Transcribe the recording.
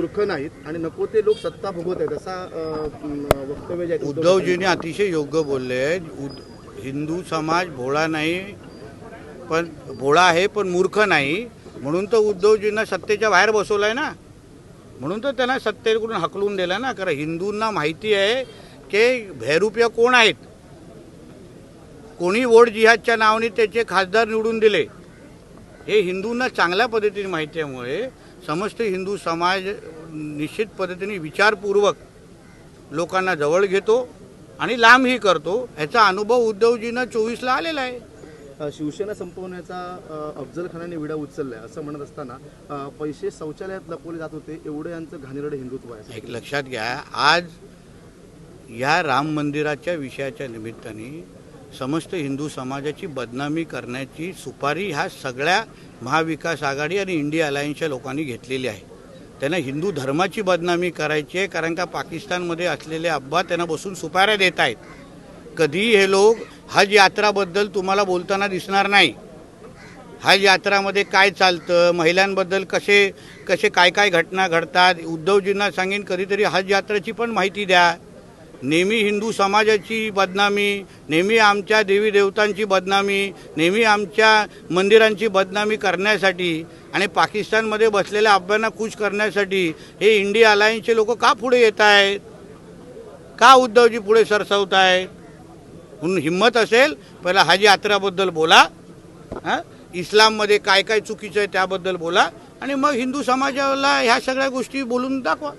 मूर्ख नाहीत आणि नको ते लोक सत्ता भोगवत आहेत असा वक्तव्य जे आहे उद्धवजींनी अतिशय योग्य बोलले आहेत. हिंदू समाज भोळा नाही, पण भोळा आहे पण मूर्ख नाही, म्हणून तर उद्धवजींना सत्तेच्या बाहेर बसवलं आहे ना. म्हणून तर त्यांना सत्तेकडून हकलून दिलं ना. कारण हिंदूंना माहिती आहे की भैरूप्य कोण आहेत. कोणी वोट जिहादच्या नावाने त्याचे खासदार निवडून दिले हे हिंदूंना चांगल्या पद्धतीने माहिती आहे. समस्त हिंदू समाज निश्चित पद्धतीने विचारपूर्वक लोकांना जवळ घेतो आणि लांबही करतो. याचा अनुभव उद्धवजींना 24ला आलेला आहे. शिवसेना संपवण्याचा अफजल खानाने विडा उचललाय असं म्हणत असताना पैसे शौचालयात लपवले जात होते एवढं यांचं घाणेरडं हिंदुत्व आहे. एक लक्षात घ्या, आज या राम मंदिराच्या विषयाच्या निमित्ताने समस्त हिंदू समाजाची बदनामी करण्याची सुपारी ह्या सगळ्या महाविकास आघाडी आणि इंडिया अलायन्सच्या लोकांनी घेतलेली आहे. त्यांना हिंदू धर्माची बदनामी करायची आहे. कारण का पाकिस्तानमध्ये असलेले अब्बा त्यांना बसून सुपाऱ्या देत आहेत. कधी हे लोक हज यात्राबद्दल तुम्हाला बोलताना दिसणार नाही. हज यात्रामध्ये काय चालतं, महिलांबद्दल कसे काय घटना घडतात. उद्धवजींना सांगेन कधीतरी हज यात्रेची पण माहिती द्या. नेहमी हिंदू समाजाची बदनामी, नेहमी आमच्या देवी देवतांची बदनामी, नेहमी आमच्या मंदिरांची बदनामी करण्यासाठी आणि पाकिस्तानमध्ये बसलेल्या अब्बांना खुश करण्यासाठी हे इंडिया अलायन्सचे लोक का पुढे येत आहेत, का उद्धवजी पुढे सरसवत आहेत. म्हणून हिम्मत असेल पहिला हज यात्राबद्दल बोला, इस्लाममध्ये काय चुकीचं आहे त्याबद्दल बोला आणि मग हिंदू समाजाला ह्या सगळ्या गोष्टी बोलून दाखवा.